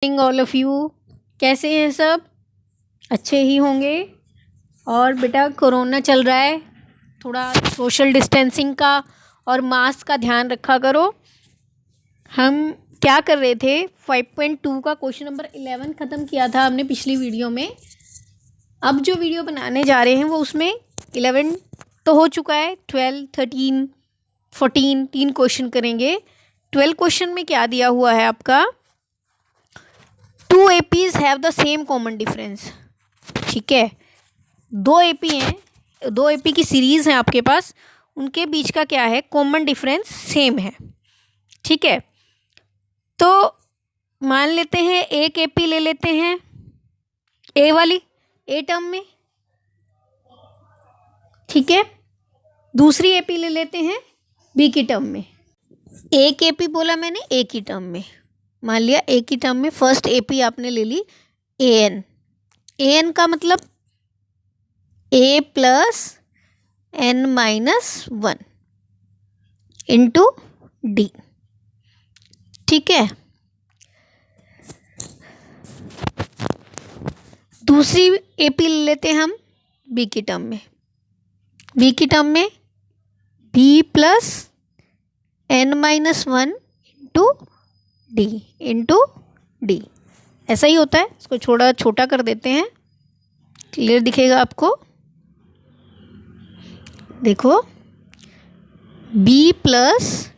All of you, कैसे हैं सब? अच्छे ही होंगे। और बेटा कोरोना चल रहा है, थोड़ा सोशल डिस्टेंसिंग का और मास्क का ध्यान रखा करो। हम क्या कर रहे थे, 5.2 का क्वेश्चन नंबर 11 ख़त्म किया था हमने पिछली वीडियो में। अब जो वीडियो बनाने जा रहे हैं वो उसमें 11 तो हो चुका है, 12, 13, 14 3 क्वेश्चन करेंगे। 12 क्वेश्चन में क्या दिया हुआ है आपका, 2 APs have the same common difference. ठीक है, 2 AP हैं, 2 AP की सीरीज़ है आपके पास, उनके बीच का क्या है, कॉमन डिफरेंस सेम है। ठीक है, तो मान लेते हैं एक AP ले लेते हैं ए वाली, ए टर्म में। ठीक है, दूसरी AP ले लेते हैं बी की टर्म में। एक AP बोला मैंने ए की टर्म में, मान लिया ए की टर्म में फर्स्ट AP आपने ले ली AN। AN का मतलब A plus n-1 into D. ठीक है, दूसरी AP ले लेते हैं हम बी की टर्म में। बी की टर्म में B plus n-1 into D. ऐसा ही होता है, इसको थोड़ा छोटा कर देते हैं, क्लियर दिखेगा आपको। देखो, B plus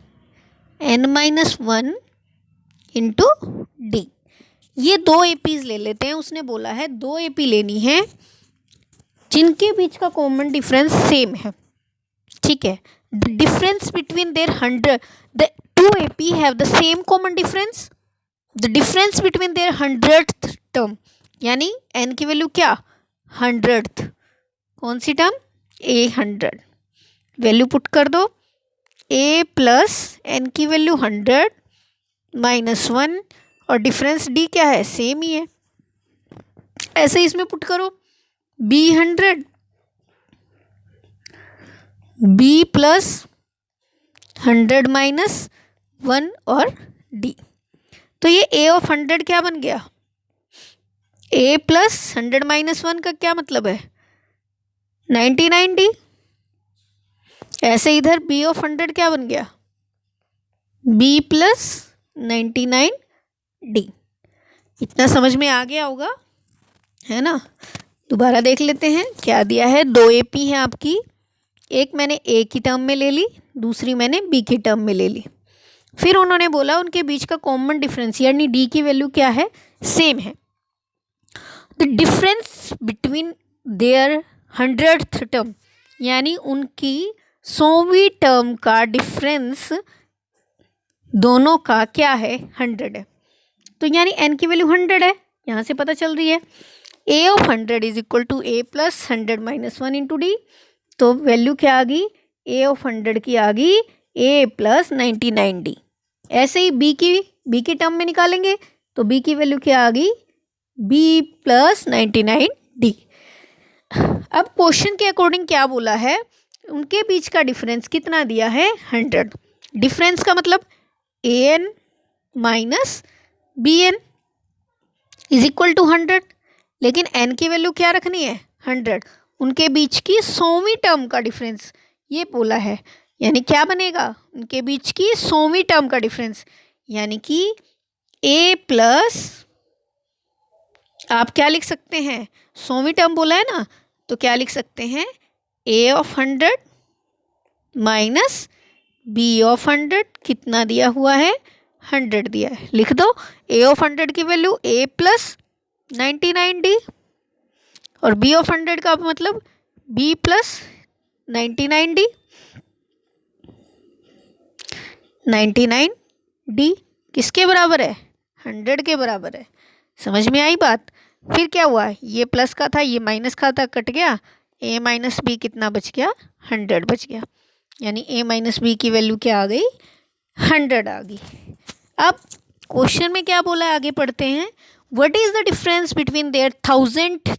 n-1 into D. ये 2 APs ले लेते हैं। उसने बोला है 2 AP लेनी है जिनके बीच का कॉमन डिफरेंस सेम है। ठीक है, the difference between their 100, the 2 AP have the same common difference, the difference between their 100th term, यानी n की वैल्यू क्या, 100th, कौन सी टर्म, A100। वैल्यू पुट कर दो, A प्लस n की वैल्यू 100 -1 और डिफरेंस D क्या है, सेम ही है। ऐसे ही इसमें पुट करो, B100 B प्लस 100 -1 और D। तो ये A ऑफ 100 क्या बन गया, A प्लस 100 -1 का क्या मतलब है, 99D। ऐसे इधर B ऑफ 100 क्या बन गया, B प्लस 99D। इतना समझ में आ गया होगा, है ना। दोबारा देख लेते हैं क्या दिया है। 2 AP है आपकी, एक मैंने A की टर्म में ले ली, दूसरी मैंने B की टर्म में ले ली। फिर उन्होंने बोला उनके बीच का कॉमन डिफरेंस यानी D की वैल्यू क्या है, सेम है। The difference between their 100th term, यानी उनकी 100वीं टर्म का डिफरेंस दोनों का क्या है, 100 है। तो यानी n की वैल्यू 100 है, यहाँ से पता चल रही है। A of 100 is equal to A plus 100 -1 into D. तो वैल्यू क्या आ गई, A ऑफ 100 की आ गई A प्लस 99D। ऐसे ही B की टर्म में निकालेंगे तो B की वैल्यू क्या आ गई, B प्लस 99D। अब क्वेश्चन के अकॉर्डिंग क्या बोला है, उनके बीच का डिफरेंस कितना दिया है, 100। डिफरेंस का मतलब AN minus BN is equal to 100, लेकिन n की वैल्यू क्या रखनी है, 100। उनके बीच की 100वीं टर्म का डिफरेंस ये बोला है, यानी क्या बनेगा, उनके बीच की 100वीं टर्म का डिफरेंस, यानी कि A प्लस, आप क्या लिख सकते हैं, 100वीं टर्म बोला है ना, तो क्या लिख सकते हैं, A of 100 minus B of 100, कितना दिया हुआ है, 100 दिया है। लिख दो A ऑफ 100 की वैल्यू A प्लस 99D और B ऑफ 100 का मतलब B प्लस 99D। 99D किसके बराबर है, 100 के बराबर है। समझ में आई बात। फिर क्या हुआ, ये प्लस का था, ये माइनस का था, कट गया, A माइनस B कितना बच गया, 100 बच गया, यानी A माइनस B की वैल्यू क्या आ गई, 100 आ गई। अब क्वेश्चन में क्या बोला है, आगे पढ़ते हैं। What is the difference between their 1000th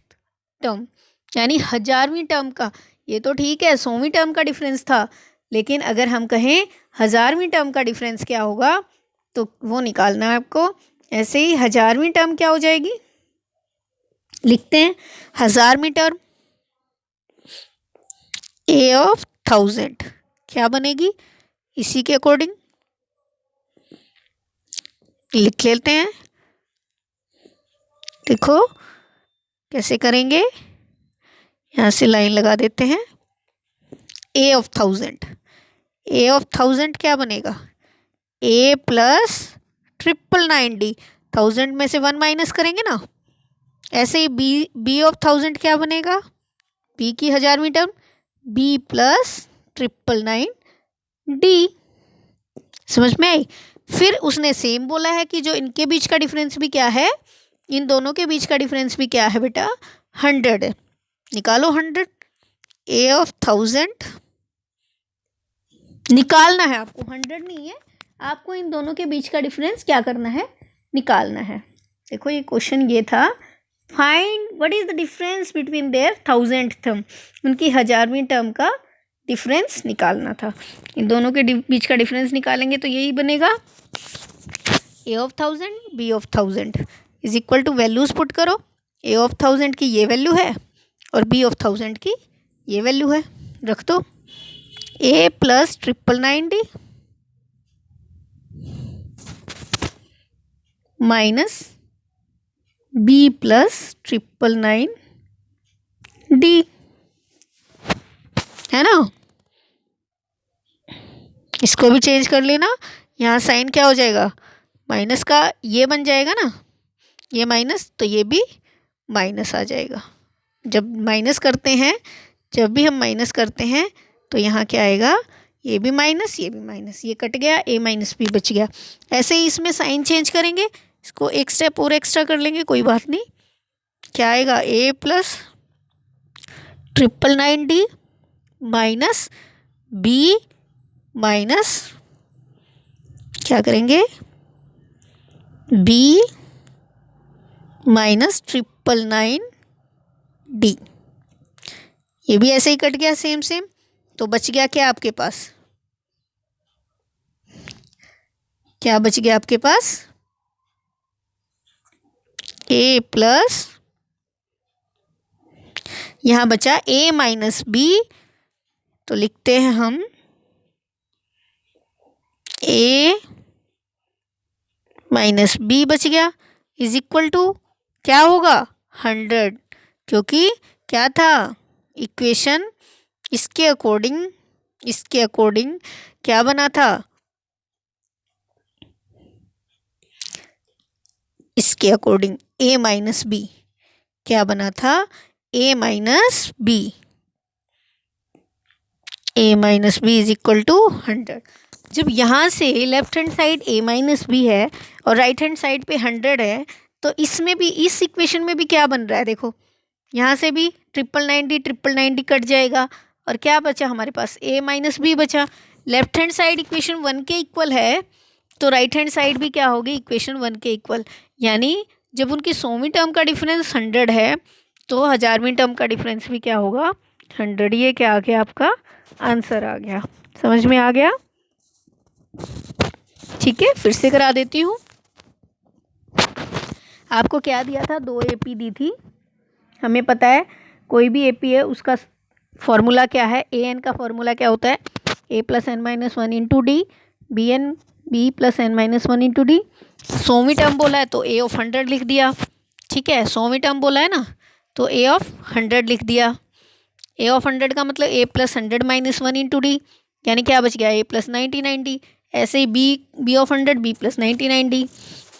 term, यानी 1000वीं टर्म का। ये तो ठीक है, 100वीं टर्म का डिफरेंस था, लेकिन अगर हम कहें 1000वीं टर्म का डिफरेंस क्या होगा, तो वो निकालना है आपको। ऐसे ही 1000वीं टर्म क्या हो जाएगी, लिखते हैं 1000वीं टर्म ए ऑफ 1000 क्या बनेगी, इसी के अकॉर्डिंग लिख लेते हैं। देखो कैसे करेंगे, यहाँ से लाइन लगा देते हैं। ए ऑफ 1000 क्या बनेगा, ए प्लस 999D, 1000 में से 1 माइनस करेंगे ना। ऐसे ही बी ऑफ 1000 क्या बनेगा, बी की 1000वीं टर्म बी प्लस 999D। समझ में आई। फिर उसने सेम बोला है कि जो इनके बीच का डिफरेंस भी क्या है, इन दोनों के बीच का डिफरेंस भी क्या है बेटा, 100 है। निकालो 100, ए ऑफ 1000 निकालना है आपको, 100 नहीं है, आपको इन दोनों के बीच का डिफरेंस क्या करना है, निकालना है। देखो ये क्वेश्चन ये था, find what is the difference between their 1000th term, उनकी 1000वीं टर्म का डिफरेंस निकालना था। इन दोनों के बीच का डिफरेंस निकालेंगे तो यही बनेगा, A of 1000 B of 1000 is equal to values put करो, ए ऑफ 1000 की ये वैल्यू है और बी ऑफ 1000 की ये वैल्यू है, रख दो। A plus 999D minus B plus 999D है ना। इसको भी चेंज कर लेना, यहाँ साइन क्या हो जाएगा, माइनस का ये बन जाएगा ना, ये माइनस तो ये भी माइनस आ जाएगा। जब माइनस करते हैं, जब भी हम माइनस करते हैं तो यहाँ क्या आएगा, ये भी माइनस ये भी माइनस, ये कट गया, ए माइनस बी बच गया। ऐसे ही इसमें साइन चेंज करेंगे, इसको एक स्टेप और एक्स्ट्रा कर लेंगे, कोई बात नहीं। क्या आएगा, A plus 999D minus B minus क्या करेंगे, बी माइनस 999D। ये भी ऐसे ही कट गया सेम सेम, तो बच गया क्या आपके पास, क्या बच गया आपके पास, ए प्लस, यहाँ बचा ए माइनस बी, तो लिखते हैं हम ए माइनस बी बच गया, इज इक्वल टू क्या होगा, 100, क्योंकि क्या था इक्वेशन, इसके अकॉर्डिंग क्या बना था, इसके अकॉर्डिंग ए माइनस बी क्या बना था, A minus B, A minus B is equal to 100। जब यहाँ से left hand side A minus B है और राइट हैंड साइड पे 100 है, तो इसमें भी, इस इक्वेशन में भी क्या बन रहा है, देखो यहाँ से भी 999D कट जाएगा और क्या बचा हमारे पास, ए माइनस बी बचा। लेफ्ट हैंड साइड इक्वेशन 1 के इक्वल है, तो राइट हैंड साइड भी क्या होगी, इक्वेशन 1 के इक्वल। यानी जब उनकी 100वीं टर्म का डिफरेंस 100 है, तो 1000वीं टर्म का डिफरेंस भी क्या होगा, 100। ये क्या आ गया, आपका आंसर आ गया। समझ में आ गया, ठीक है। फिर से करा देती हूँ। आपको क्या दिया था, 2 AP दी थी। हमें पता है कोई भी AP है उसका फॉर्मूला क्या है, AN का फॉर्मूला क्या होता है, A plus n minus 1 into D, B plus n minus 1 into D. 100वीं टर्म बोला है तो A ऑफ 100 लिख दिया, ठीक है। 100वीं टर्म बोला है ना, तो A ऑफ 100 लिख दिया। A ऑफ 100 का मतलब A plus 100 minus 1 into D, यानी क्या बच गया, A प्लस 99D। ऐसे ही B of 100 B plus 99D।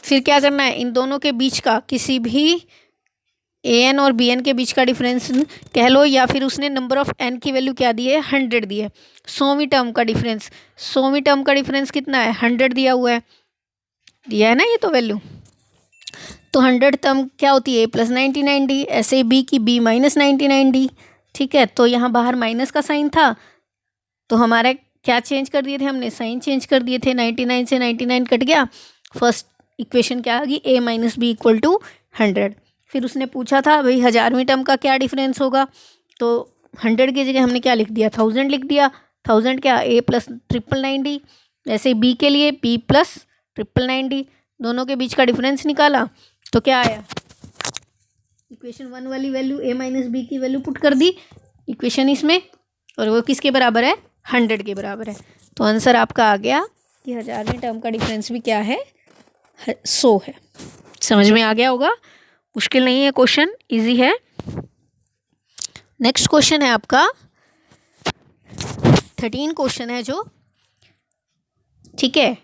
फिर क्या करना है, इन दोनों के बीच का किसी भी AN और BN के बीच का डिफरेंस कह लो, या फिर उसने नंबर ऑफ N की वैल्यू क्या दी है, 100 दी है। 100वीं टर्म का डिफरेंस, 100वीं टर्म का डिफरेंस कितना है, 100 दिया हुआ है, दिया है ना ये तो वैल्यू। तो 100 टर्म क्या होती है, A प्लस 99D। ऐसे ही B की B माइनस 99D, ठीक है। तो यहाँ बाहर माइनस का साइन था, तो हमारा क्या चेंज कर दिए थे हमने, साइन चेंज कर दिए थे। 99 से 99 कट गया, फर्स्ट इक्वेशन क्या आ गई, A minus B equal to 100। फिर उसने पूछा था भाई 1000वीं टर्म का क्या डिफरेंस होगा, तो 100 की जगह हमने क्या लिख दिया, 1000 लिख दिया। 1000 क्या, A प्लस 999D। ऐसे B के लिए B प्लस 999D। दोनों के बीच का डिफरेंस निकाला तो क्या आया, इक्वेशन 1 वाली वैल्यू a माइनस बी की वैल्यू पुट कर दी इक्वेशन इसमें, और वो किसके बराबर है, 100 के बराबर है। तो आंसर आपका आ गया कि 1000वें टर्म का डिफरेंस भी क्या है, 100 है। समझ में आ गया होगा, मुश्किल नहीं है क्वेश्चन, इजी है। नेक्स्ट क्वेश्चन है आपका 13 क्वेश्चन है जो, ठीक है।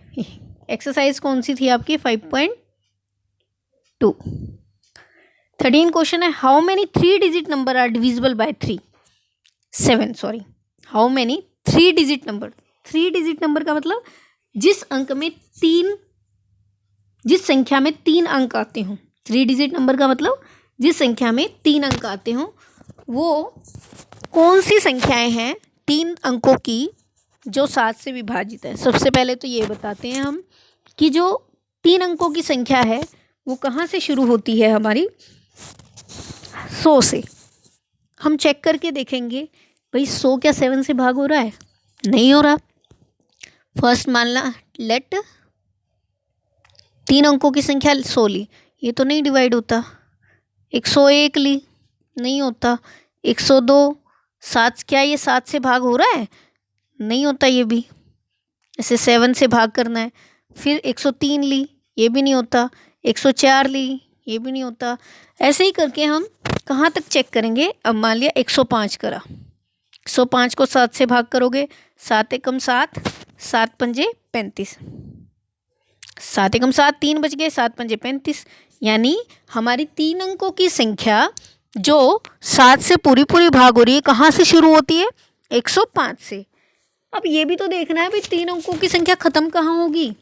एक्सरसाइज कौन सी थी आपकी, 5.2। 13 क्वेश्चन है, how many 3 digit number are divisible by 7 sorry, how many 3 digit number. 3 digit number का मतलब जिस संख्या में 3 अंक आते हों। 3 डिजिट नंबर का मतलब जिस संख्या में 3 अंक आते हों, वो कौन सी संख्याएं हैं 3 अंकों की जो 7 से विभाजित है। सबसे पहले तो ये बताते हैं हम कि जो 3 अंकों की संख्या है वो कहाँ से शुरू होती है, हमारी 100 से। हम चेक करके देखेंगे भाई 100 क्या 7 से भाग हो रहा है, नहीं हो रहा। फर्स्ट मानना लेट 3 अंकों की संख्या 100 ली, ये तो नहीं डिवाइड होता। 101 ली, नहीं होता। 102, 7 क्या ये 7 से भाग हो रहा है, नहीं होता ये भी। ऐसे 7 से भाग करना है। फिर 103 ली, ये भी नहीं होता। 104 ली, ये भी नहीं होता। ऐसे ही करके हम कहाँ तक चेक करेंगे। अब मान लिया 105 करा, 105 को 7 से भाग करोगे, 7 एकम 7, 7 पंजे 35, 7 एकम 7, 3 बच गए, 7 पंजे 35। यानी हमारी 3 अंकों की संख्या जो 7 से पूरी भाग हो रही है, कहाँ से शुरू होती है, 105 से। अब ये भी तो देखना है भाई 3 अंकों की संख्या खत्म कहाँ होगी।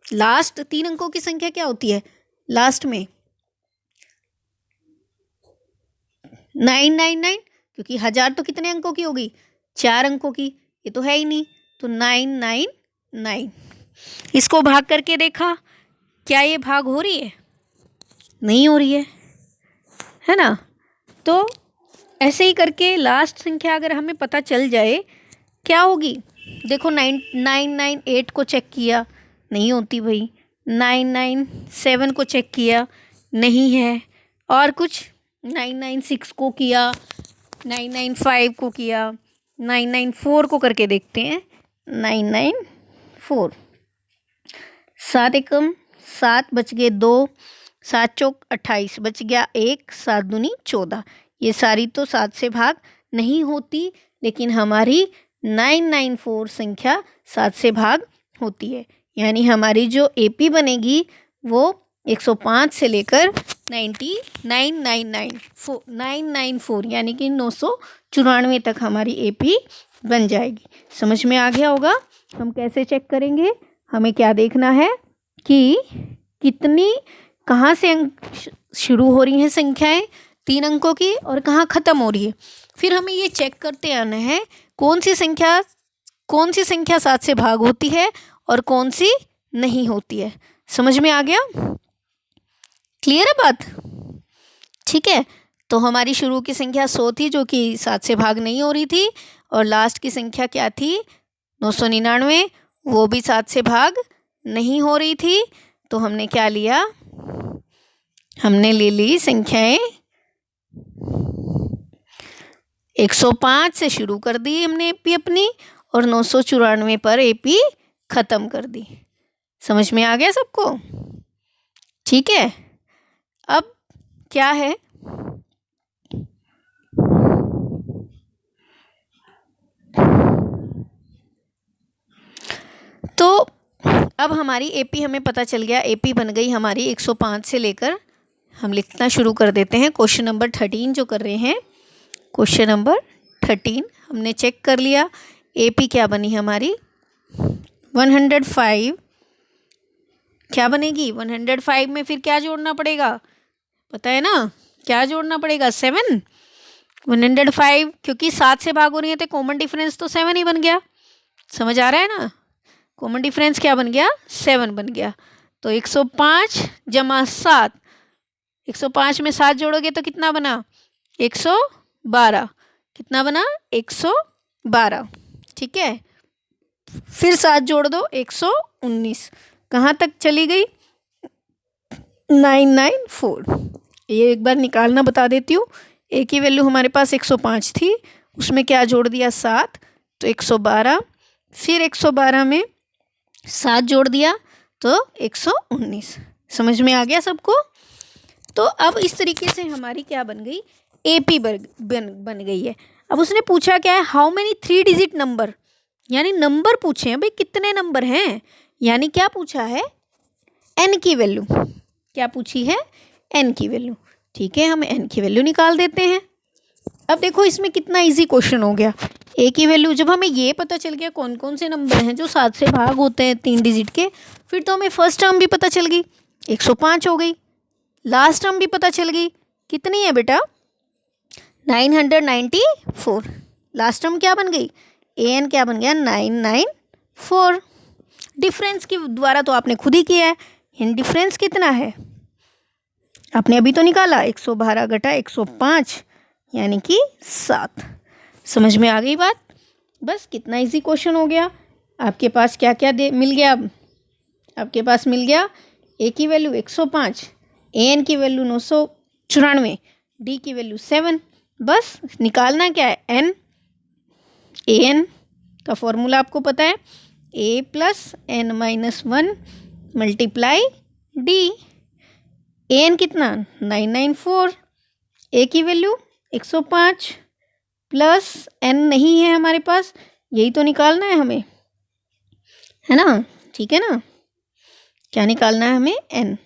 लास्ट 3 अंकों की संख्या क्या होती है, लास्ट में 999, क्योंकि 1000 तो कितने अंकों की होगी, 4 अंकों की, ये तो है ही नहीं, तो 999। इसको भाग करके देखा, क्या ये भाग हो रही है, नहीं हो रही है ना। तो ऐसे ही करके लास्ट संख्या अगर हमें पता चल जाए क्या होगी। देखो 998 को चेक किया, नहीं होती भाई। 997 को चेक किया, नहीं है। और कुछ 996 को किया, 995 को किया, 994 को करके देखते हैं। 994, 7 एकम 7 बच गए 2, 7 चौक 28 बच गया 1, 7 दूनी 14। ये सारी तो 7 से भाग नहीं होती, लेकिन हमारी 994 संख्या 7 से भाग होती है। यानी हमारी जो एपी बनेगी वो 105 से लेकर 994 यानी कि 994 तक हमारी एपी बन जाएगी। समझ में आ गया होगा। हम कैसे चेक करेंगे, हमें क्या देखना है कि कितनी कहाँ से अंक शुरू हो रही हैं संख्याएं 3 अंकों की और कहाँ ख़त्म हो रही है। फिर हमें ये चेक करते आना है कौन सी संख्या 7 से भाग होती है और कौन सी नहीं होती है। समझ में आ गया, क्लियर है बात, ठीक है। तो हमारी शुरू की संख्या 100 थी जो कि 7 से भाग नहीं हो रही थी, और लास्ट की संख्या क्या थी 999, वो भी 7 से भाग नहीं हो रही थी। तो हमने क्या लिया, हमने ले ली संख्याएं 105 से शुरू कर दी हमने एपी अपनी, और 994 पर एपी ख़त्म कर दी। समझ में आ गया सबको, ठीक है। अब क्या है, तो अब हमारी एपी हमें पता चल गया, एपी बन गई हमारी 105 से लेकर। हम लिखना शुरू कर देते हैं। क्वेश्चन नंबर 13 जो कर रहे हैं, क्वेश्चन नंबर 13 हमने चेक कर लिया। एपी क्या बनी हमारी 105, क्या बनेगी 105 में फिर क्या जोड़ना पड़ेगा, पता है ना, क्या जोड़ना पड़ेगा 7। 105 क्योंकि 7 से भाग हो रही है तो कॉमन डिफरेंस तो 7 ही बन गया। समझ आ रहा है ना, कॉमन डिफरेंस क्या बन गया 7 बन गया। तो 105 जमा 7, 105 में 7 जोड़ोगे तो कितना बना 112, कितना बना 112, ठीक है। फिर 7 जोड़ दो 119, कहाँ तक चली गई 994। ये एक बार निकालना बता देती हूँ। ए की वैल्यू हमारे पास 105 थी, उसमें क्या जोड़ दिया 7, तो 112। फिर 112 में 7 जोड़ दिया तो 119। समझ में आ गया सबको? तो अब इस तरीके से हमारी क्या बन गई, AP बन गई है। अब उसने पूछा क्या है, हाउ मेनी 3 डिजिट नंबर, यानी नंबर पूछे हैं भाई, कितने नंबर हैं, यानी क्या पूछा है, n की वैल्यू। क्या पूछी है, n की वैल्यू। ठीक है, हम n की वैल्यू निकाल देते हैं। अब देखो इसमें कितना इजी क्वेश्चन हो गया। a की वैल्यू, जब हमें ये पता चल गया कौन कौन से नंबर हैं जो 7 से भाग होते हैं 3 डिजिट के, फिर तो हमें फर्स्ट टर्म भी पता चल गई, 105 हो गई। लास्ट टर्म भी पता चल गई, कितनी है बेटा, 994। लास्ट टर्म क्या बन गई, an क्या बन गया, 994। डिफरेंस के द्वारा तो आपने खुद ही किया है। डिफरेंस कितना है आपने अभी तो निकाला, 112 घटा 105 यानी कि 7। समझ में आ गई बात? बस कितना इजी क्वेश्चन हो गया। आपके पास क्या क्या मिल गया, अब आपके पास मिल गया a की वैल्यू 105, an की वैल्यू 994, d की वैल्यू 7। बस निकालना क्या है, n। an का फॉर्मूला आपको पता है, a plus n minus 1 multiply d। an कितना, 994, a की वैल्यू 105 प्लस n नहीं है हमारे पास, यही तो निकालना है हमें, है ना? ठीक है ना, क्या निकालना है हमें, n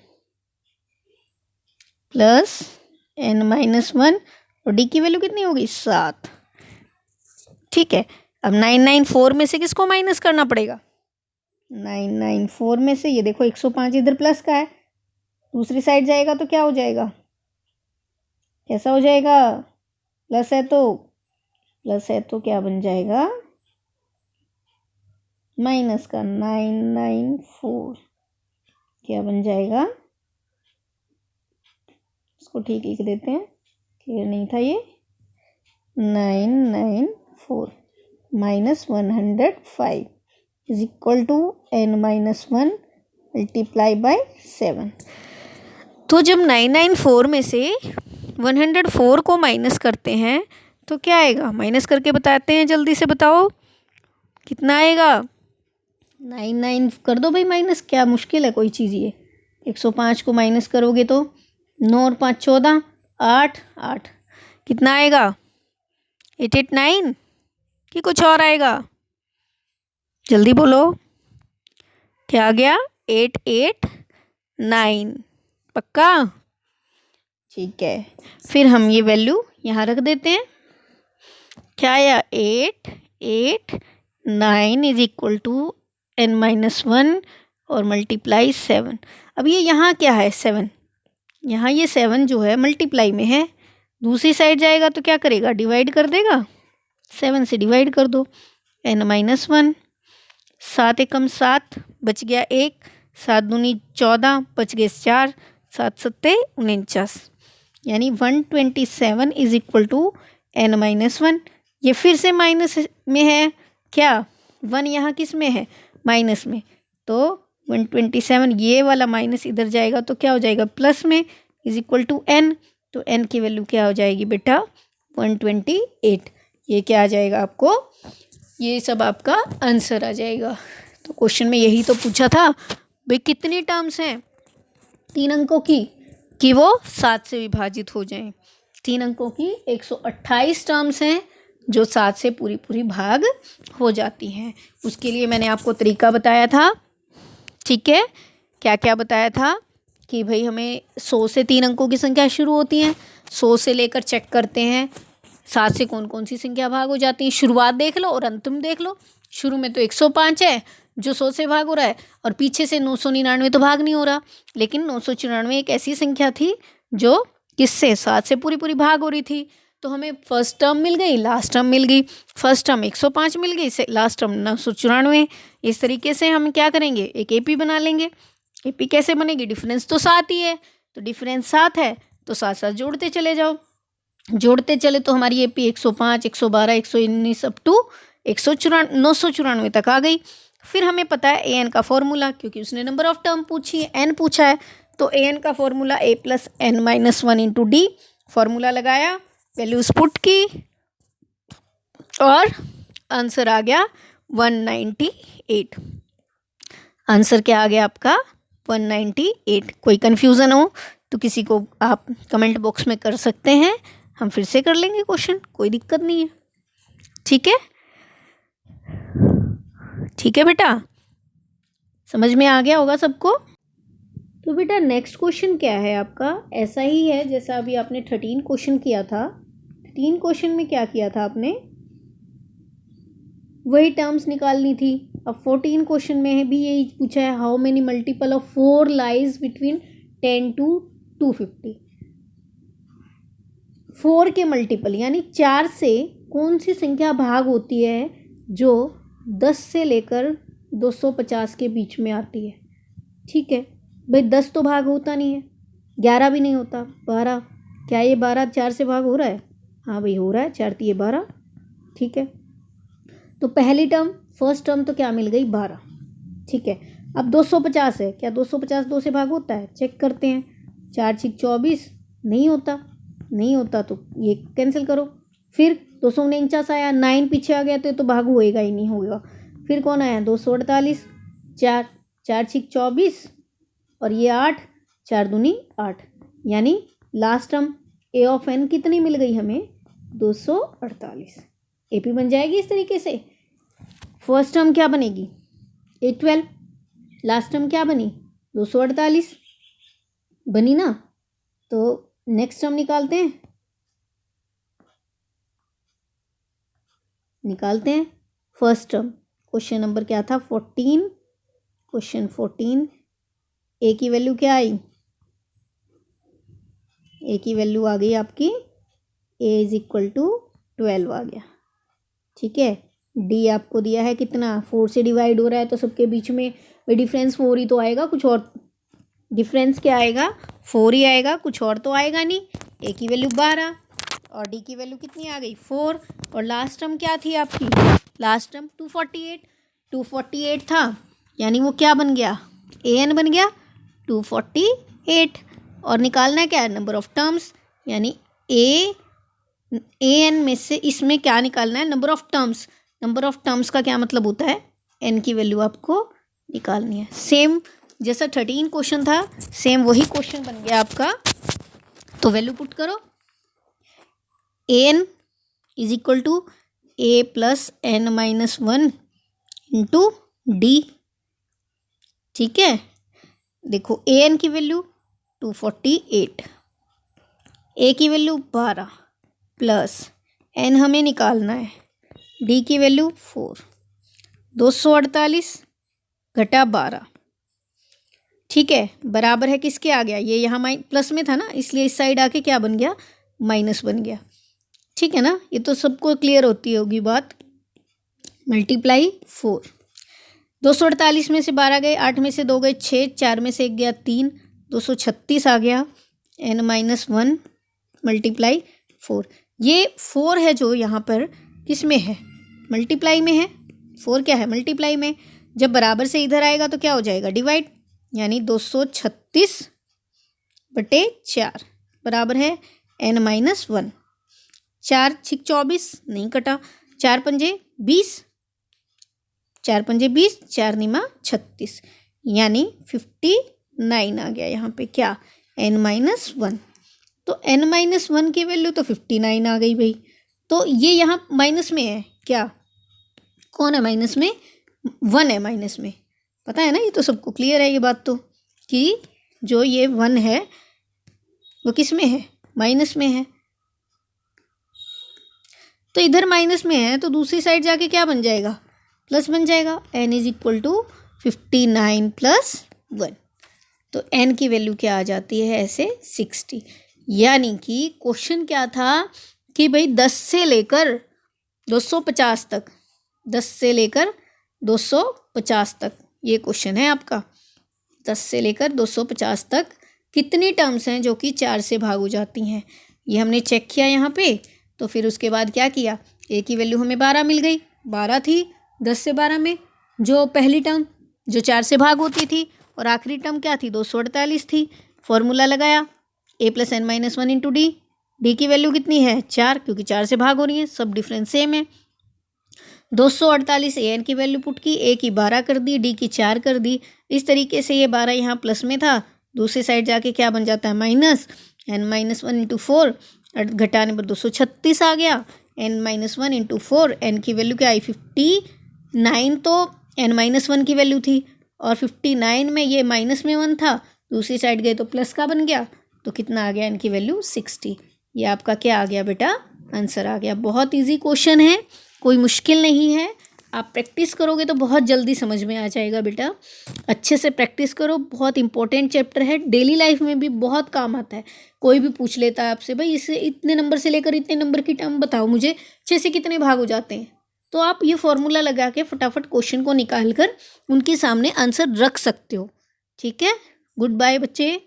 प्लस n माइनस 1, और d की वैल्यू कितनी होगी, 7। ठीक है, अब 994 में से किसको माइनस करना पड़ेगा, 994 में से, ये देखो 105 इधर प्लस का है, दूसरी साइड जाएगा तो क्या हो जाएगा, कैसा हो जाएगा, प्लस है तो क्या बन जाएगा, माइनस का 994 क्या बन जाएगा, इसको ठीक लिख देते हैं, क्लियर नहीं था ये, 994 minus 105 is equal to n minus 1 multiply by 7। तो जब 994 में से 104 को माइनस करते हैं तो क्या आएगा, माइनस करके बताते हैं, जल्दी से बताओ कितना आएगा, 99 कर दो भाई माइनस, क्या मुश्किल है कोई चीज़ ये। 105 को माइनस करोगे तो 9 और 5 14, 8 कितना आएगा, 889 कि कुछ और आएगा, जल्दी बोलो, क्या आ गया, 889। पक्का? ठीक है, फिर हम ये वैल्यू यहाँ रख देते हैं, क्या आया, 889 is equal to n minus 1 और मल्टीप्लाई 7। अब ये यहाँ क्या है, 7, यहाँ ये 7 जो है मल्टीप्लाई में है, दूसरी साइड जाएगा तो क्या करेगा, डिवाइड कर देगा, 7 से डिवाइड कर दो, n माइनस 1, 7 एकम 7 बच गया 1, 7 दूनी 14 बच गए 4, 7 सत्ते 49, यानी 127 is equal to n minus 1। ये फिर से माइनस में है, क्या 1 यहाँ किस में है, माइनस में, तो 127, ये वाला माइनस इधर जाएगा तो क्या हो जाएगा, प्लस में, इज इक्वल टू n। तो n की वैल्यू क्या हो जाएगी बेटा, 128। ये क्या आ जाएगा आपको, ये सब आपका आंसर आ जाएगा। तो क्वेश्चन में यही तो पूछा था भाई, कितनी टर्म्स हैं 3 अंकों की कि वो 7 से विभाजित हो जाएं। 3 अंकों की 128 टर्म्स हैं जो 7 से पूरी भाग हो जाती हैं। उसके लिए मैंने आपको तरीका बताया था, ठीक है, क्या क्या बताया था कि भाई हमें 100 से 3 अंकों की संख्या शुरू होती हैं, 100 से लेकर चेक करते हैं 7 से कौन कौन सी संख्या भाग हो जाती है, शुरुआत देख लो और अंतिम देख लो। शुरू में तो 105 है जो 100 से भाग हो रहा है, और पीछे से 999 तो भाग नहीं हो रहा, लेकिन 994 एक ऐसी संख्या थी जो किससे, 7 से पूरी भाग हो रही थी। तो हमें फर्स्ट टर्म मिल गई, लास्ट टर्म मिल गई, फर्स्ट टर्म 105 मिल गई, लास्ट टर्म 994। इस तरीके से हम क्या करेंगे, एक AP बना लेंगे। AP कैसे बनेगी, डिफरेंस तो 7 ही है, तो डिफरेंस 7 है तो 7 जोड़ते चले जाओ, जोड़ते चले तो हमारी AP 105, 112, 119 अप टू 994 तक आ गई। फिर हमें पता है an का फॉर्मूला, क्योंकि उसने नंबर ऑफ टर्म पूछी है, n पूछा है, तो ए एन का formula A plus N minus one into D, formula लगाया, वैल्यूज पुट की और आंसर आ गया 198। आंसर क्या आ गया आपका 198। कोई कन्फ्यूज़न हो तो किसी को आप कमेंट बॉक्स में कर सकते हैं, हम फिर से कर लेंगे क्वेश्चन, कोई दिक्कत नहीं है। ठीक है, ठीक है बेटा, समझ में आ गया होगा सबको। तो बेटा नेक्स्ट क्वेश्चन क्या है आपका, ऐसा ही है जैसा अभी आपने 13 क्वेश्चन किया था। 13 क्वेश्चन में क्या किया था आपने, वही टर्म्स निकालनी थी। अब 14 क्वेश्चन में भी यही पूछा है, how many multiple of 4 lies between 10 to 250। 4 के मल्टीपल यानी 4 से कौन सी संख्या भाग होती है जो 10 से लेकर 250 के बीच में आती है। ठीक है भाई, 10 तो भाग होता नहीं है, 11 भी नहीं होता, 12। क्या ये 12 4 से भाग हो रहा है? हाँ भाई हो रहा है, 4 3 12। ठीक है, तो पहली टर्म फर्स्ट टर्म तो क्या मिल गई 12। ठीक है, अब 250 है, क्या 250 2 से भाग होता है? चेक करते हैं, 4 6 24 नहीं होता, नहीं होता तो ये कैंसिल करो। फिर 249 आया, 9 पीछे आ गया तो भाग होएगा ही नहीं होगा। फिर कौन आया 248, 4 4 6 24 और ये 8, 4 दूनी 8, यानी last term A of N कितनी मिल गई हमें 248। एपी बन जाएगी इस तरीके से। फर्स्ट टर्म क्या बनेगी 812, लास्ट टर्म क्या बनी 248 बनी ना। तो नेक्स्ट टर्म निकालते हैं फर्स्ट टर्म। क्वेश्चन नंबर क्या था 14, क्वेश्चन 14। ए की वैल्यू क्या आई, ए की वैल्यू आ गई आपकी ए इज इक्वल टू 12 आ गया। ठीक है, डी आपको दिया है कितना 4 से डिवाइड हो रहा है तो सबके बीच में डिफरेंस 4 ही तो आएगा, कुछ और डिफरेंस क्या आएगा 4 ही आएगा, कुछ और तो आएगा नहीं। ए की वैल्यू 12 और डी की वैल्यू कितनी आ गई 4, और लास्ट टर्म क्या थी आपकी, लास्ट टर्म 248 था, यानी वो क्या बन गया ए एन बन गया 248। और निकालना है क्या नंबर ऑफ टर्म्स, यानी ए एन में से इसमें क्या निकालना है number of terms. Number of terms का क्या मतलब होता है, एन की वैल्यू आपको निकालनी है। सेम जैसा 13 क्वेश्चन था सेम वही क्वेश्चन बन गया आपका। तो वैल्यू पुट करो, A N is equal to A plus N minus 1 into D. ठीक है, देखो ए एन की वैल्यू 248, ए की वैल्यू 12 प्लस एन हमें निकालना है, डी की वैल्यू 4, 248 घटा 12। ठीक है, बराबर है किसके आ गया, ये यहाँ प्लस में था ना इसलिए इस साइड आके क्या बन गया माइनस बन गया। ठीक है ना, ये तो सबको क्लियर होती होगी बात। मल्टीप्लाई 4, 248 में से 12 गए, 8 में से 2 गए 6, 4 में से 1 गया 3, 236 आ गया एन माइनस 1 मल्टीप्लाई 4। ये 4 है जो यहाँ पर किस में है मल्टीप्लाई में है, 4 क्या है मल्टीप्लाई में। जब बराबर से इधर आएगा तो क्या हो जाएगा डिवाइड, यानी 236/4 बराबर है एन माइनस 1। 4 6 24 नहीं कटा, 4 पंजे 20, 4 पंजे 20, 4 निमा 36, यानी 59 आ गया यहाँ पे क्या एन माइनस 1। तो एन माइनस 1 की वैल्यू तो 59 आ गई भाई। तो ये यहाँ माइनस में है, क्या कौन है माइनस में, 1 है माइनस में, पता है ना, ये तो सबको क्लियर है ये बात तो, कि जो ये 1 है वो किस में है माइनस में है। तो इधर माइनस में है तो दूसरी साइड जाके क्या बन जाएगा प्लस बन जाएगा, N is equal to 59 plus 1। तो एन की वैल्यू क्या आ जाती है ऐसे 60। यानी कि क्वेश्चन क्या था कि भाई 10 से लेकर 250 तक, 10 से लेकर 250 तक ये क्वेश्चन है आपका। 10 से लेकर 250 तक कितनी टर्म्स हैं जो कि 4 से भाग हो जाती हैं, ये हमने चेक किया यहाँ पे। तो फिर उसके बाद क्या किया, ए की वैल्यू हमें 12 मिल गई, 12 थी 10 से 12 में, जो पहली टर्म जो 4 से भाग होती थी, और आखिरी टर्म क्या थी 248 थी। फॉर्मूला लगाया, a plus n minus 1 into D. D की वैल्यू कितनी है 4, क्योंकि 4 से भाग हो रही है, सब डिफरेंस सेम है। 248 ए एन की वैल्यू पुट की, ए की 12 कर दी, डी की 4 कर दी। इस तरीके से ये 12 यहाँ प्लस में था, दूसरी साइड जाके क्या बन जाता है माइनस, n माइनस 1 इंटू 4, घटाने पर 236 आ गया। n माइनस 1 इंटू 4, एन की वैल्यू क्या आई 59, तो n माइनस 1 की वैल्यू थी, और 59 में ये माइनस में 1 था, दूसरी साइड गए तो प्लस का बन गया, तो कितना आ गया n की वैल्यू 60। ये आपका क्या आ गया बेटा, आंसर आ गया। बहुत इजी क्वेश्चन है, कोई मुश्किल नहीं है। आप प्रैक्टिस करोगे तो बहुत जल्दी समझ में आ जाएगा बेटा। अच्छे से प्रैक्टिस करो, बहुत इंपॉर्टेंट चैप्टर है, डेली लाइफ में भी बहुत काम आता है। कोई भी पूछ लेता है आपसे, भाई इसे इतने नंबर से लेकर इतने नंबर की टर्म बताओ मुझे, 6 से कितने भाग हो जाते हैं, तो आप ये फॉर्मूला लगा के फटाफट क्वेश्चन को निकाल कर उनके सामने आंसर रख सकते हो। ठीक है, गुड बाय बच्चे।